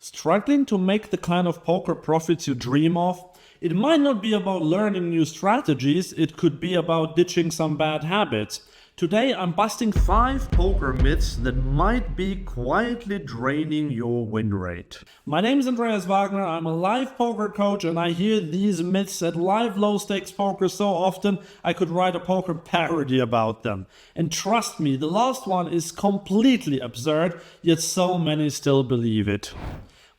Struggling to make the kind of poker profits you dream of? It might not be about learning new strategies, it could be about ditching some bad habits. Today I'm busting 5 poker myths that might be quietly draining your win rate. My name is Andreas Wagner, I'm a live poker coach, and I hear these myths at live low stakes poker so often I could write a poker parody about them. And trust me, the last one is completely absurd, yet so many still believe it.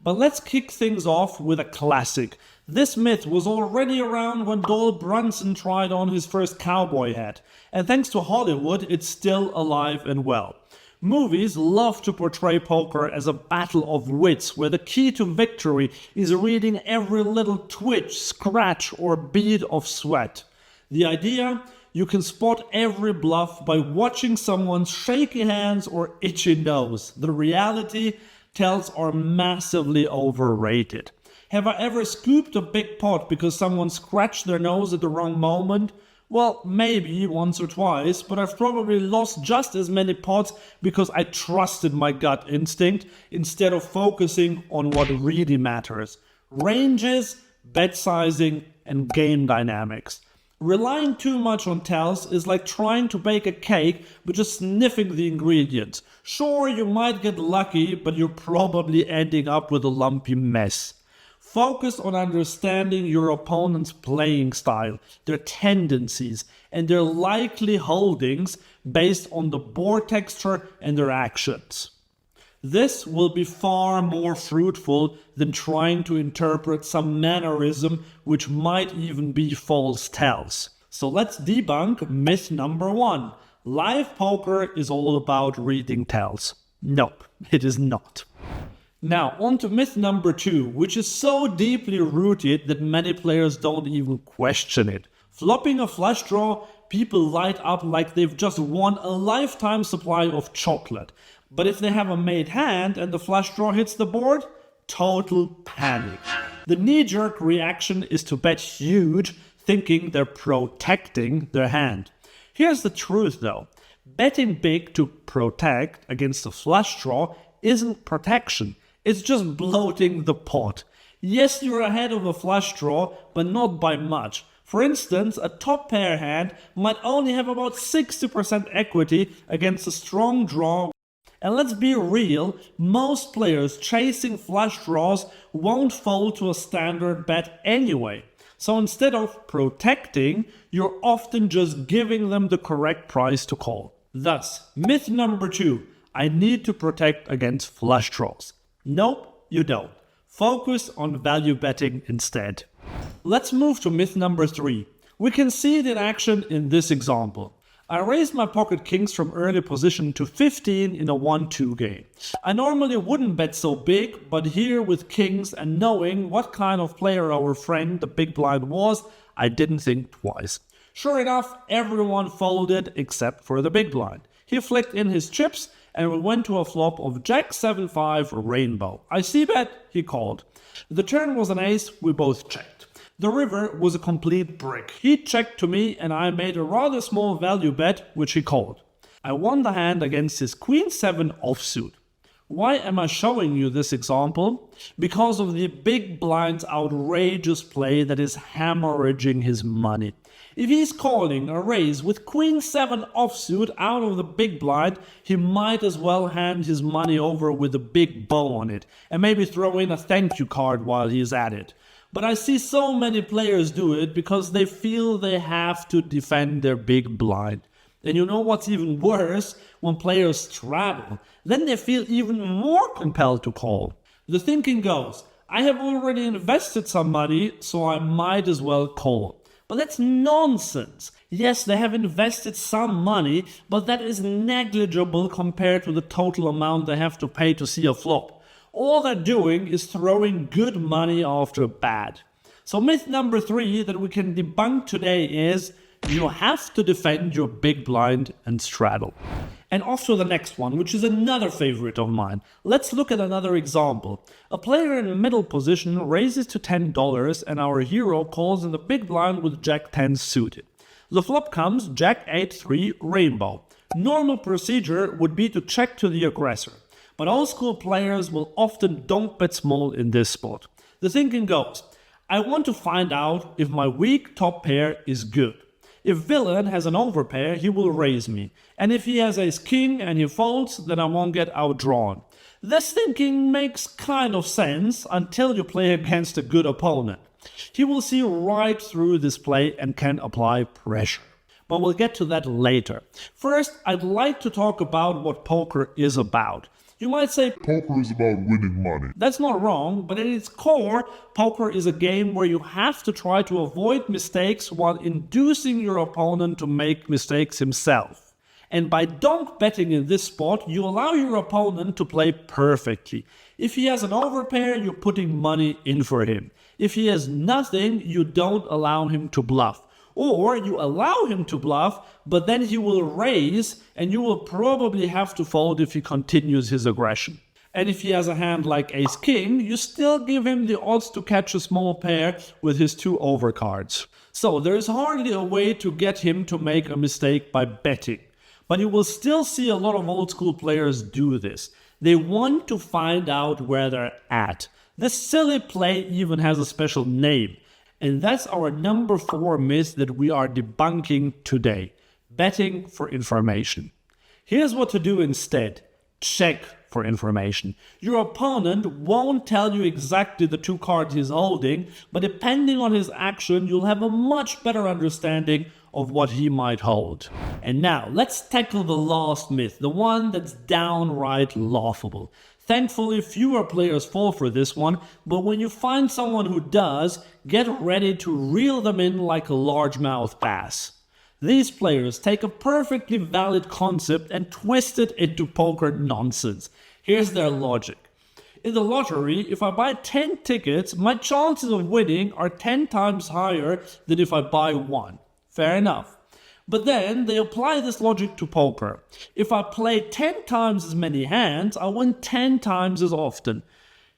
But let's kick things off with a classic. This myth was already around when Dole Brunson tried on his first cowboy hat, and thanks to Hollywood, it's still alive and well. Movies love to portray poker as a battle of wits, where the key to victory is reading every little twitch, scratch, or bead of sweat. The idea? You can spot every bluff by watching someone's shaky hands or itchy nose. The reality? Tells are massively overrated. Have I ever scooped a big pot because someone scratched their nose at the wrong moment? Well, maybe once or twice, but I've probably lost just as many pots because I trusted my gut instinct instead of focusing on what really matters. Ranges, bet sizing, and game dynamics. Relying too much on tells is like trying to bake a cake but just sniffing the ingredients. Sure, you might get lucky, but you're probably ending up with a lumpy mess. Focus on understanding your opponent's playing style, their tendencies, and their likely holdings based on the board texture and their actions. This will be far more fruitful than trying to interpret some mannerism which might even be false tells. So let's debunk myth number 1. Live poker is all about reading tells. Nope, it is not. Now on to myth number 2, which is so deeply rooted that many players don't even question it. Flopping a flush draw, people light up like they've just won a lifetime supply of chocolate. But if they have a made hand and the flush draw hits the board, total panic. The knee-jerk reaction is to bet huge, thinking they're protecting their hand. Here's the truth though. Betting big to protect against a flush draw isn't protection. It's just bloating the pot. Yes, you're ahead of a flush draw, but not by much. For instance, a top pair hand might only have about 60% equity against a strong draw. And let's be real, most players chasing flush draws won't fold to a standard bet anyway. So instead of protecting, you're often just giving them the correct price to call. Thus, myth number 2, I need to protect against flush draws. Nope, you don't. Focus on value betting instead. Let's move to myth number 3. We can see it in action in this example. I raised my pocket kings from early position to 15 in a 1-2 game. I normally wouldn't bet so big, but here with kings and knowing what kind of player our friend the big blind was, I didn't think twice. Sure enough, everyone folded except for the big blind. He flicked in his chips and we went to a flop of Jack 7-5 rainbow. I c-bet, he called. The turn was an ace, we both checked. The river was a complete brick. He checked to me and I made a rather small value bet, which he called. I won the hand against his Queen 7 offsuit. Why am I showing you this example? Because of the big blind's outrageous play that is hemorrhaging his money. If he's calling a raise with Queen 7 offsuit out of the big blind, he might as well hand his money over with a big bow on it and maybe throw in a thank you card while he's at it. But I see so many players do it because they feel they have to defend their big blind. And you know what's even worse? When players straddle, then they feel even more compelled to call. The thinking goes, I have already invested some money, so I might as well call. But that's nonsense. Yes, they have invested some money, but that is negligible compared to the total amount they have to pay to see a flop. All they're doing is throwing good money after bad. So myth number 3 that we can debunk today is you have to defend your big blind and straddle. And off to the next one, which is another favorite of mine. Let's look at another example. A player in middle position raises to $10 and our hero calls in the big blind with Jack 10 suited. The flop comes Jack 8-3 rainbow. Normal procedure would be to check to the aggressor. But old school players will often don't bet small in this spot. The thinking goes, I want to find out if my weak top pair is good. If villain has an overpair, he will raise me. And if he has ace king and he folds, then I won't get outdrawn. This thinking makes kind of sense until you play against a good opponent. He will see right through this play and can apply pressure. But we'll get to that later. First, I'd like to talk about what poker is about. You might say, Poker is about winning money. That's not wrong, but at its core, poker is a game where you have to try to avoid mistakes while inducing your opponent to make mistakes himself. And by donk betting in this spot, you allow your opponent to play perfectly. If he has an overpair, you're putting money in for him. If he has nothing, you don't allow him to bluff. Or you allow him to bluff, but then he will raise and you will probably have to fold if he continues his aggression. And if he has a hand like ace king, you still give him the odds to catch a small pair with his 2 overcards. So there is hardly a way to get him to make a mistake by betting. But you will still see a lot of old school players do this. They want to find out where they're at. This silly play even has a special name. And that's our number 4 myth that we are debunking today. Betting for information. Here's what to do instead. Check for information. Your opponent won't tell you exactly the 2 cards he's holding, but depending on his action, you'll have a much better understanding of what he might hold. And now, let's tackle the last myth, the one that's downright laughable. Thankfully, fewer players fall for this one, but when you find someone who does, get ready to reel them in like a largemouth bass. These players take a perfectly valid concept and twist it into poker nonsense. Here's their logic. In the lottery, if I buy 10 tickets, my chances of winning are 10 times higher than if I buy 1. Fair enough. But then they apply this logic to poker. If I play 10 times as many hands, I win 10 times as often.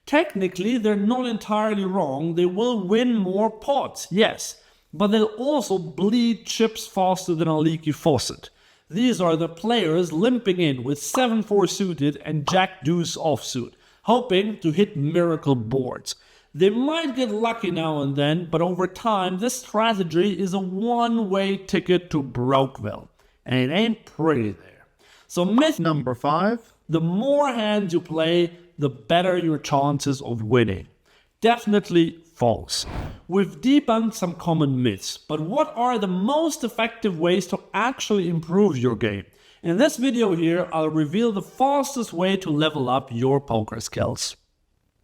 Technically, they're not entirely wrong. They will win more pots, yes. But they'll also bleed chips faster than a leaky faucet. These are the players limping in with 7-4 suited and Jack-Deuce offsuit, hoping to hit miracle boards. They might get lucky now and then, but over time, this strategy is a one-way ticket to Brokeville. And it ain't pretty there. So myth number 5, the more hands you play, the better your chances of winning. Definitely false. We've debunked some common myths, but what are the most effective ways to actually improve your game? In this video here, I'll reveal the fastest way to level up your poker skills.